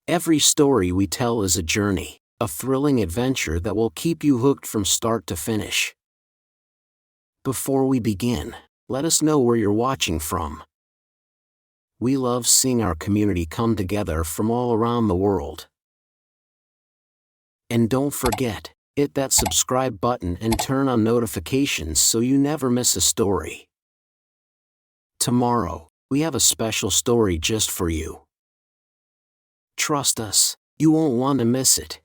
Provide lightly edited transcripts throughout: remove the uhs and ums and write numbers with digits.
Every story we tell is a journey, a thrilling adventure that will keep you hooked from start to finish. Before we begin, let us know where you're watching from. We love seeing our community come together from all around the world. And don't forget, hit that subscribe button and turn on notifications so you never miss a story. Tomorrow, we have a special story just for you. Trust us, you won't want to miss it.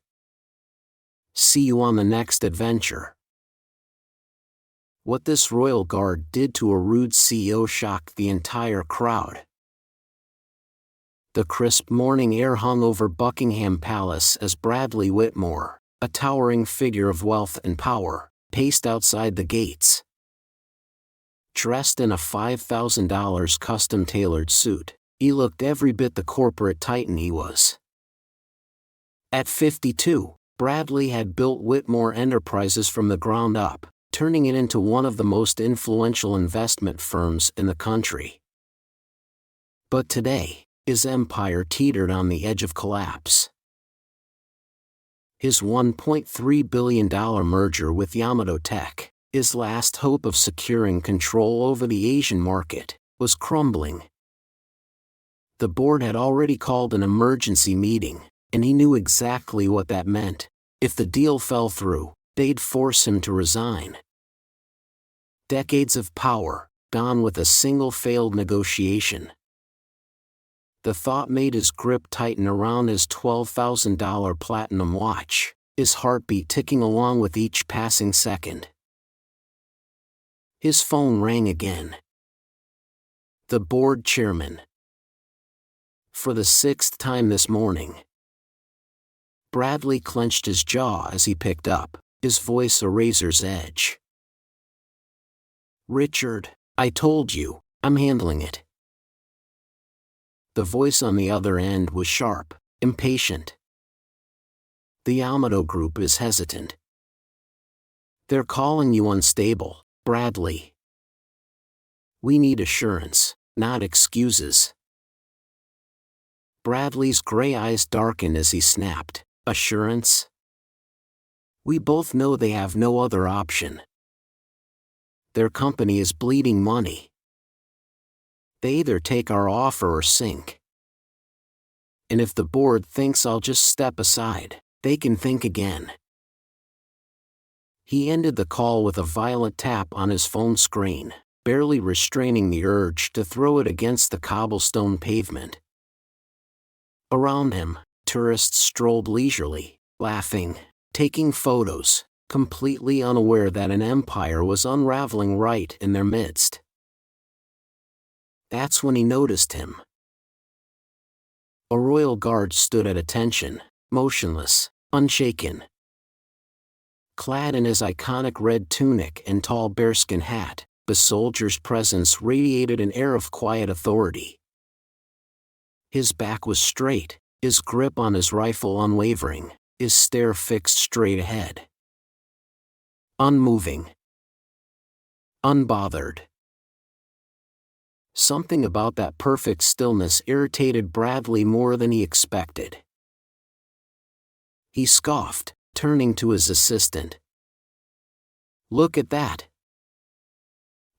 See you on the next adventure. What this royal guard did to a rude CEO shocked the entire crowd. The crisp morning air hung over Buckingham Palace as Bradley Whitmore, a towering figure of wealth and power, paced outside the gates. Dressed in a $5,000 custom-tailored suit, he looked every bit the corporate titan he was. At 52, Bradley had built Whitmore Enterprises from the ground up, turning it into one of the most influential investment firms in the country. But today, his empire teetered on the edge of collapse. His $1.3 billion merger with Yamato Tech, his last hope of securing control over the Asian market, was crumbling. The board had already called an emergency meeting, and he knew exactly what that meant. If the deal fell through, they'd force him to resign. Decades of power, gone with a single failed negotiation. The thought made his grip tighten around his $12,000 platinum watch, his heartbeat ticking along with each passing second. His phone rang again. The board chairman. For the sixth time this morning. Bradley clenched his jaw as he picked up, his voice a razor's edge. "Richard, I told you, I'm handling it." The voice on the other end was sharp, impatient. "The Yamato Group is hesitant. They're calling you unstable, Bradley. We need assurance, not excuses." Bradley's gray eyes darkened as he snapped, "Assurance? We both know they have no other option. Their company is bleeding money. They either take our offer or sink. And if the board thinks I'll just step aside, they can think again." He ended the call with a violent tap on his phone screen, barely restraining the urge to throw it against the cobblestone pavement. Around him, tourists strolled leisurely, laughing, taking photos, completely unaware that an empire was unraveling right in their midst. That's when he noticed him. A royal guard stood at attention, motionless, unshaken. Clad in his iconic red tunic and tall bearskin hat, the soldier's presence radiated an air of quiet authority. His back was straight, his grip on his rifle unwavering, his stare fixed straight ahead. Unmoving. Unbothered. Something about that perfect stillness irritated Bradley more than he expected. He scoffed, turning to his assistant. "Look at that.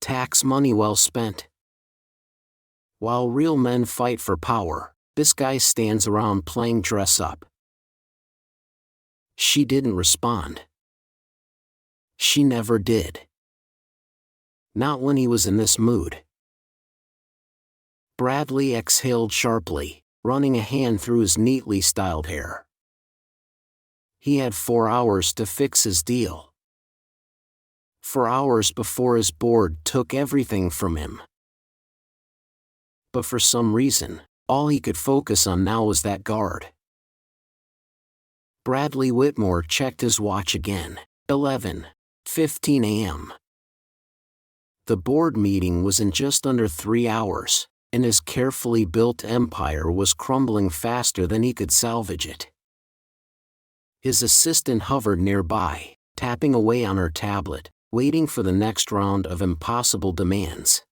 Tax money well spent. While real men fight for power, this guy stands around playing dress up." She didn't respond. She never did. Not when he was in this mood. Bradley exhaled sharply, running a hand through his neatly styled hair. He had 4 hours to fix his deal. 4 hours before his board took everything from him. But for some reason, all he could focus on now was that guard. Bradley Whitmore checked his watch again. 11:15 a.m. The board meeting was in just under 3 hours, and his carefully built empire was crumbling faster than he could salvage it. His assistant hovered nearby, tapping away on her tablet, waiting for the next round of impossible demands.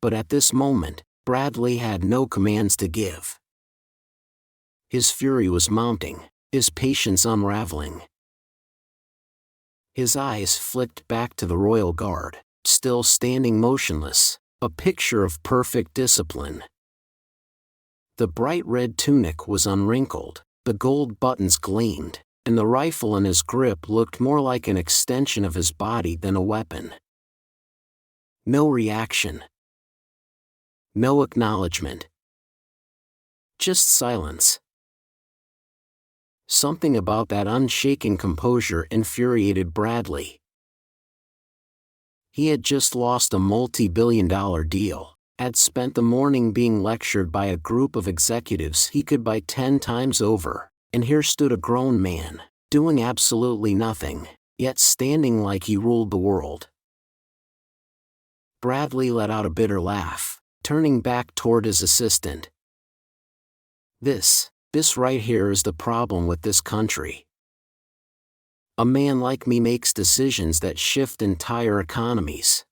But at this moment, Bradley had no commands to give. His fury was mounting, his patience unraveling. His eyes flicked back to the royal guard, still standing motionless, a picture of perfect discipline. The bright red tunic was unwrinkled, the gold buttons gleamed, and the rifle in his grip looked more like an extension of his body than a weapon. No reaction. No acknowledgement. Just silence. Something about that unshaken composure infuriated Bradley. He had just lost a multi-billion-dollar deal, had spent the morning being lectured by a group of executives he could buy 10 times over, and here stood a grown man, doing absolutely nothing, yet standing like he ruled the world. Bradley let out a bitter laugh, turning back toward his assistant. This right here is the problem with this country. A man like me makes decisions that shift entire economies.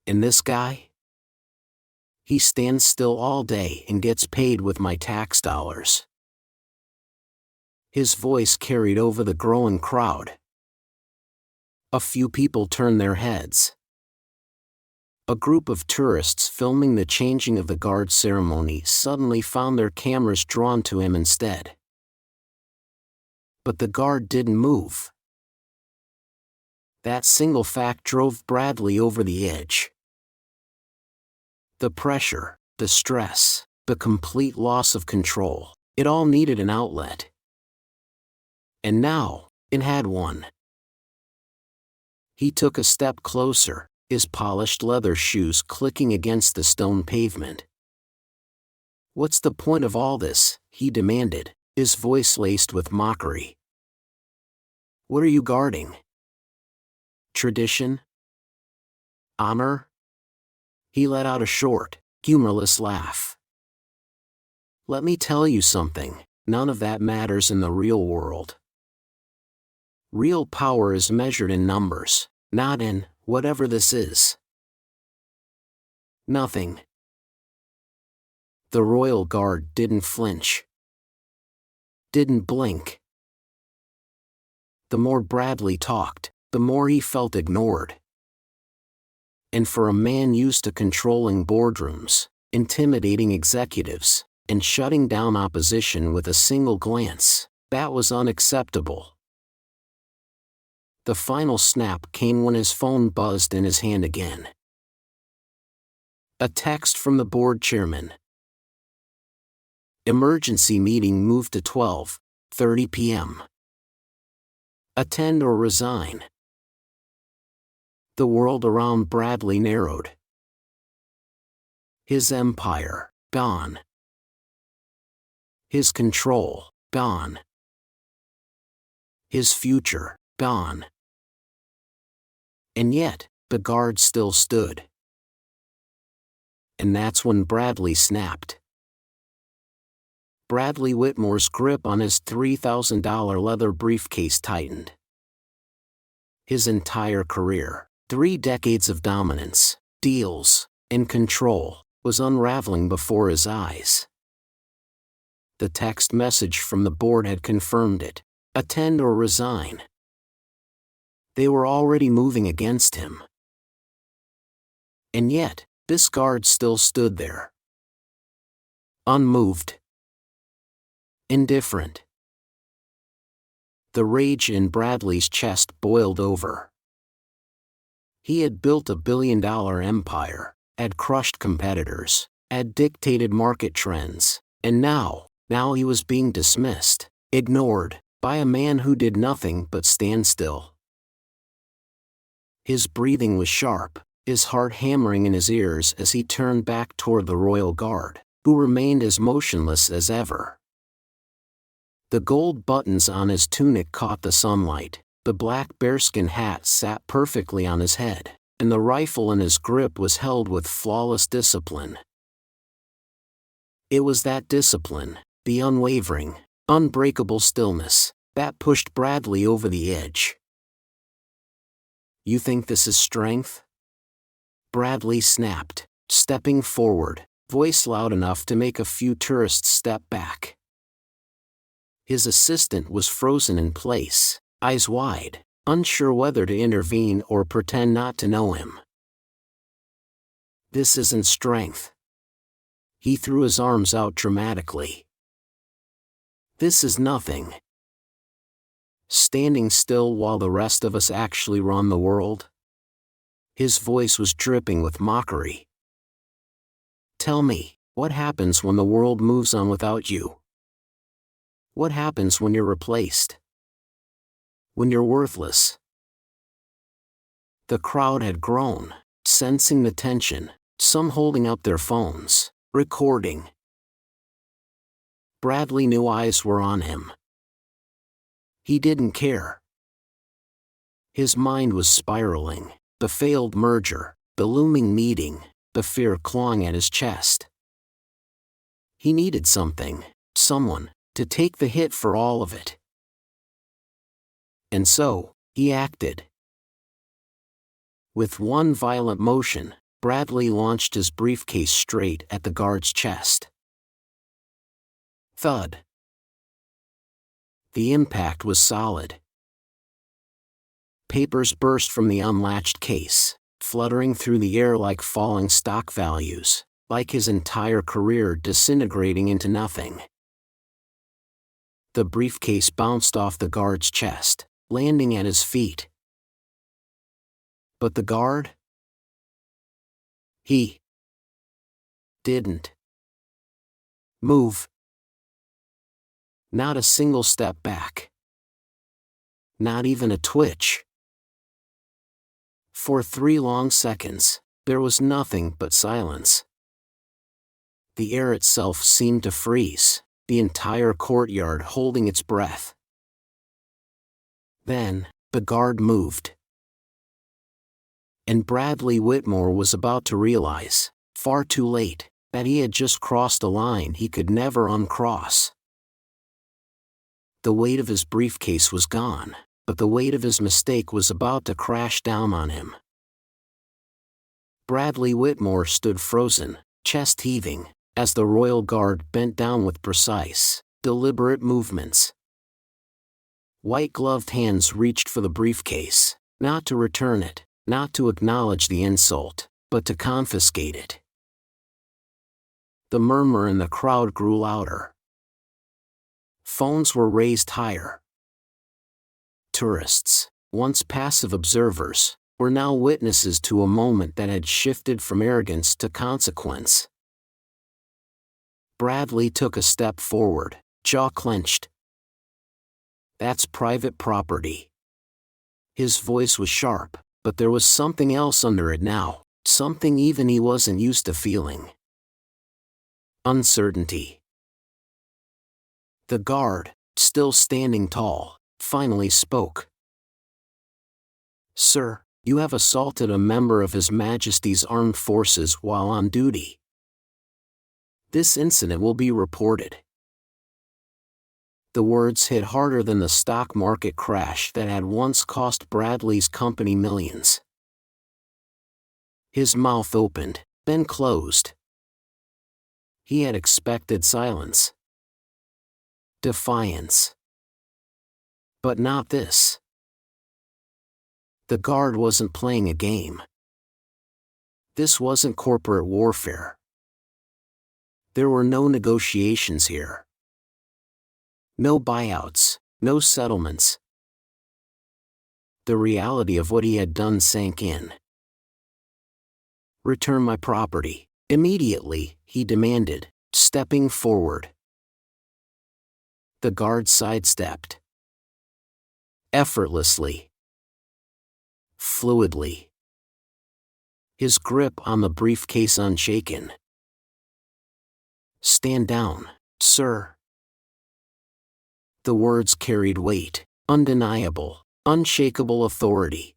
And this guy? He stands still all day and gets paid with my tax dollars. His voice carried over the growing crowd. A few people turned their heads. A group of tourists filming the changing of the guard ceremony suddenly found their cameras drawn to him instead. But the guard didn't move. That single fact drove Bradley over the edge. The pressure, the stress, the complete loss of control, it all needed an outlet. And now, it had one. He took a step closer, his polished leather shoes clicking against the stone pavement. "What's the point of all this?" he demanded, his voice laced with mockery. "What are you guarding? Tradition? Honor?" He let out a short, humorless laugh. "Let me tell you something, none of that matters in the real world. Real power is measured in numbers, not in whatever this is." Nothing. The royal guard didn't flinch. Didn't blink. The more Bradley talked, the more he felt ignored. And for a man used to controlling boardrooms, intimidating executives, and shutting down opposition with a single glance, that was unacceptable. The final snap came when his phone buzzed in his hand again. A text from the board chairman. Emergency meeting moved to 12:30 p.m. Attend or resign. The world around Bradley narrowed. His empire, gone. His control, gone. His future, gone. And yet, the guard still stood. And that's when Bradley snapped. Bradley Whitmore's grip on his $3,000 leather briefcase tightened. His entire career, 3 decades of dominance, deals, and control, was unraveling before his eyes. The text message from the board had confirmed it. Attend or resign. They were already moving against him. And yet, this guard still stood there. Unmoved. Indifferent. The rage in Bradley's chest boiled over. He had built a billion-dollar empire, had crushed competitors, had dictated market trends, and now he was being dismissed, ignored, by a man who did nothing but stand still. His breathing was sharp, his heart hammering in his ears as he turned back toward the royal guard, who remained as motionless as ever. The gold buttons on his tunic caught the sunlight, the black bearskin hat sat perfectly on his head, and the rifle in his grip was held with flawless discipline. It was that discipline, the unwavering, unbreakable stillness, that pushed Bradley over the edge. "You think this is strength?" Bradley snapped, stepping forward, voice loud enough to make a few tourists step back. His assistant was frozen in place, eyes wide, unsure whether to intervene or pretend not to know him. "This isn't strength." He threw his arms out dramatically. "This is nothing. Standing still while the rest of us actually run the world?" His voice was dripping with mockery. "Tell me, what happens when the world moves on without you? What happens when you're replaced? When you're worthless?" The crowd had grown, sensing the tension, some holding up their phones, recording. Bradley knew eyes were on him. He didn't care. His mind was spiraling, the failed merger, the looming meeting, the fear clawing at his chest. He needed someone, to take the hit for all of it. And so, he acted. With one violent motion, Bradley launched his briefcase straight at the guard's chest. Thud. The impact was solid. Papers burst from the unlatched case, fluttering through the air like falling stock values, like his entire career disintegrating into nothing. The briefcase bounced off the guard's chest, landing at his feet. But the guard? He didn't move. Not a single step back. Not even a twitch. For 3 long seconds, there was nothing but silence. The air itself seemed to freeze, the entire courtyard holding its breath. Then, the guard moved. And Bradley Whitmore was about to realize, far too late, that he had just crossed a line he could never uncross. The weight of his briefcase was gone, but the weight of his mistake was about to crash down on him. Bradley Whitmore stood frozen, chest heaving, as the royal guard bent down with precise, deliberate movements. White-gloved hands reached for the briefcase, not to return it, not to acknowledge the insult, but to confiscate it. The murmur in the crowd grew louder. Phones were raised higher. Tourists, once passive observers, were now witnesses to a moment that had shifted from arrogance to consequence. Bradley took a step forward, jaw clenched. "That's private property." His voice was sharp, but there was something else under it now, something even he wasn't used to feeling. Uncertainty. The guard, still standing tall, finally spoke. "Sir, you have assaulted a member of His Majesty's Armed Forces while on duty. This incident will be reported." The words hit harder than the stock market crash that had once cost Bradley's company millions. His mouth opened, then closed. He had expected silence. Defiance. But not this. The guard wasn't playing a game. This wasn't corporate warfare. There were no negotiations here. No buyouts, no settlements. The reality of what he had done sank in. "Return my property, immediately," he demanded, stepping forward. The guard sidestepped. Effortlessly. Fluidly. His grip on the briefcase unshaken. "Stand down, sir." The words carried weight, undeniable, unshakable authority.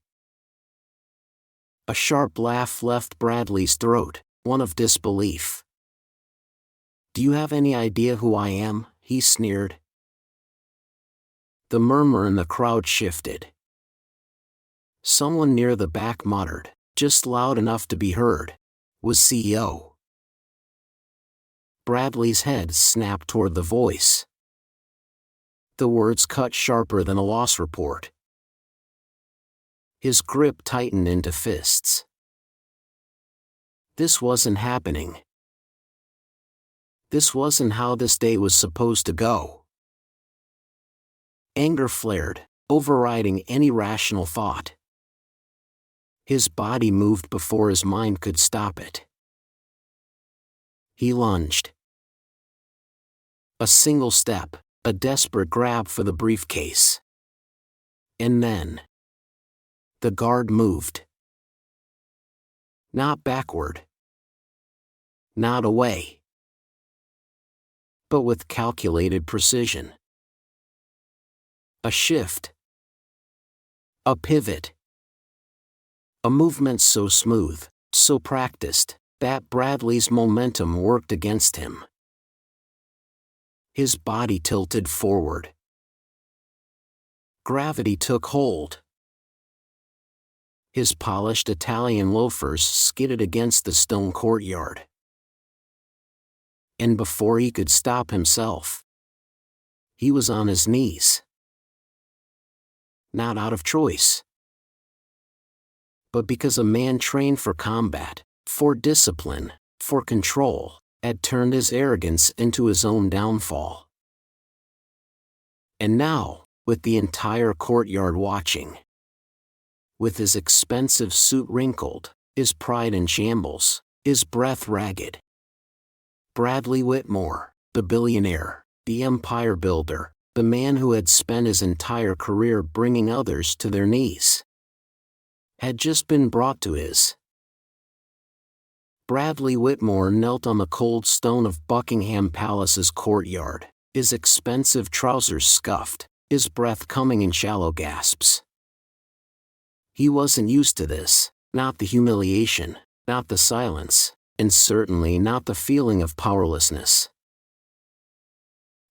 A sharp laugh left Bradley's throat, one of disbelief. "Do you have any idea who I am?" he sneered. The murmur in the crowd shifted. Someone near the back muttered, just loud enough to be heard, "Was CEO." Bradley's head snapped toward the voice. The words cut sharper than a loss report. His grip tightened into fists. This wasn't happening. This wasn't how this day was supposed to go. Anger flared, overriding any rational thought. His body moved before his mind could stop it. He lunged. A single step, a desperate grab for the briefcase. And then the guard moved. Not backward. Not away. But with calculated precision. A shift. A pivot. A movement so smooth, so practiced, that Bradley's momentum worked against him. His body tilted forward. Gravity took hold. His polished Italian loafers skidded against the stone courtyard. And before he could stop himself, he was on his knees. Not out of choice, but because a man trained for combat, for discipline, for control, had turned his arrogance into his own downfall. And now, with the entire courtyard watching, with his expensive suit wrinkled, his pride in shambles, his breath ragged, Bradley Whitmore, the billionaire, the empire builder, the man who had spent his entire career bringing others to their knees, had just been brought to his. Bradley Whitmore knelt on the cold stone of Buckingham Palace's courtyard, his expensive trousers scuffed, his breath coming in shallow gasps. He wasn't used to this, not the humiliation, not the silence, and certainly not the feeling of powerlessness.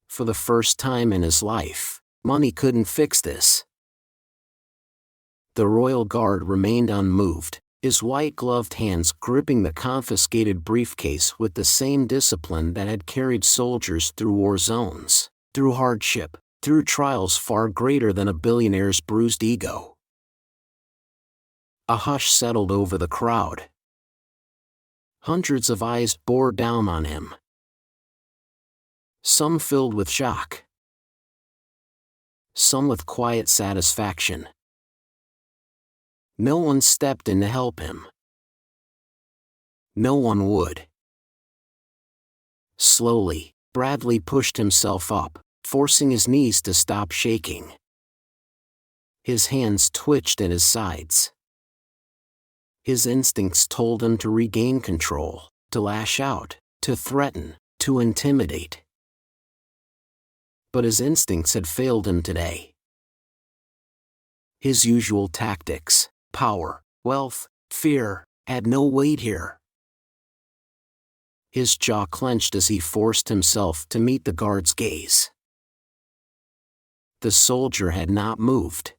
For the first time in his life, money couldn't fix this. The royal guard remained unmoved, his white-gloved hands gripping the confiscated briefcase with the same discipline that had carried soldiers through war zones, through hardship, through trials far greater than a billionaire's bruised ego. A hush settled over the crowd. Hundreds of eyes bore down on him. Some filled with shock. Some with quiet satisfaction. No one stepped in to help him. No one would. Slowly, Bradley pushed himself up, forcing his knees to stop shaking. His hands twitched at his sides. His instincts told him to regain control, to lash out, to threaten, to intimidate. But his instincts had failed him today. His usual tactics, power, wealth, fear, had no weight here. His jaw clenched as he forced himself to meet the guard's gaze. The soldier had not moved.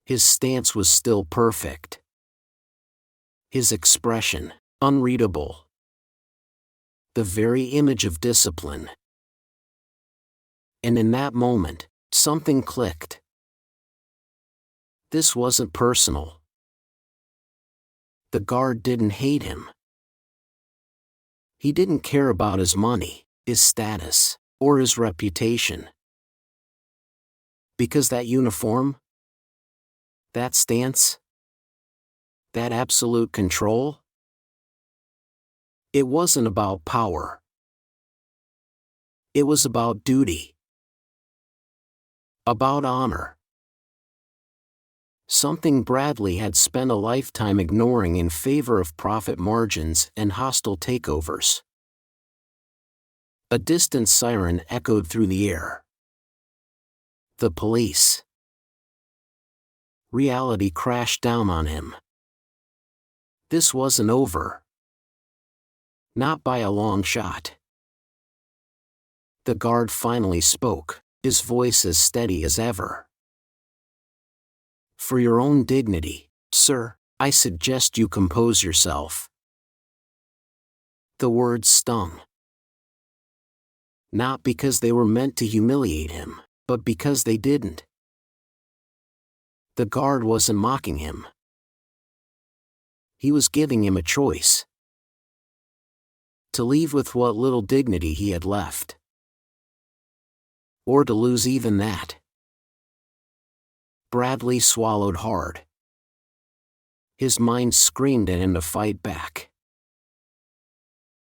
His stance was still perfect. His expression, unreadable. The very image of discipline. And in that moment, something clicked. This wasn't personal. The guard didn't hate him. He didn't care about his money, his status, or his reputation. Because that uniform? That stance? That absolute control? It wasn't about power. It was about duty. About honor. Something Bradley had spent a lifetime ignoring in favor of profit margins and hostile takeovers. A distant siren echoed through the air. The police. Reality crashed down on him. This wasn't over. Not by a long shot. The guard finally spoke, his voice as steady as ever. For your own dignity, sir, I suggest you compose yourself. The words stung. Not because they were meant to humiliate him, but because they didn't. The guard wasn't mocking him. He was giving him a choice. To leave with what little dignity he had left. Or to lose even that. Bradley swallowed hard. His mind screamed at him to fight back.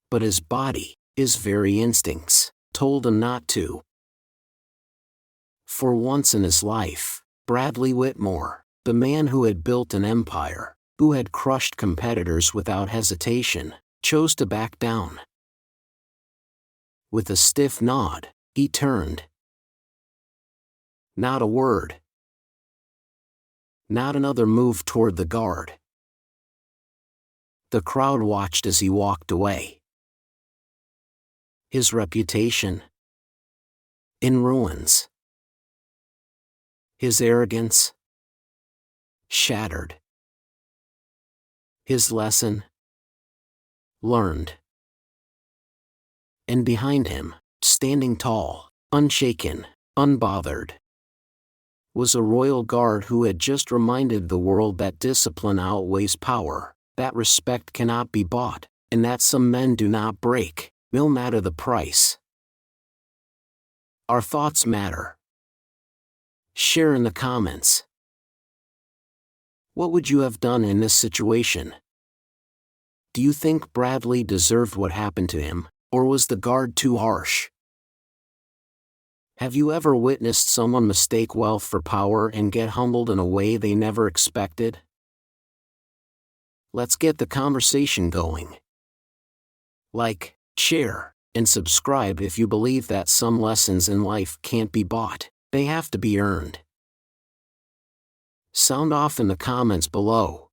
But his body, his very instincts, told him not to. For once in his life, Bradley Whitmore, the man who had built an empire, who had crushed competitors without hesitation, chose to back down. With a stiff nod, he turned. Not a word. Not another move toward the guard. The crowd watched as he walked away. His reputation in ruins. His arrogance shattered. His lesson learned. And behind him, standing tall, unshaken, unbothered, was a royal guard who had just reminded the world that discipline outweighs power, that respect cannot be bought, and that some men do not break, no matter the price. Our thoughts matter. Share in the comments. What would you have done in this situation? Do you think Bradley deserved what happened to him, or was the guard too harsh? Have you ever witnessed someone mistake wealth for power and get humbled in a way they never expected? Let's get the conversation going. Like, share, and subscribe if you believe that some lessons in life can't be bought, they have to be earned. Sound off in the comments below.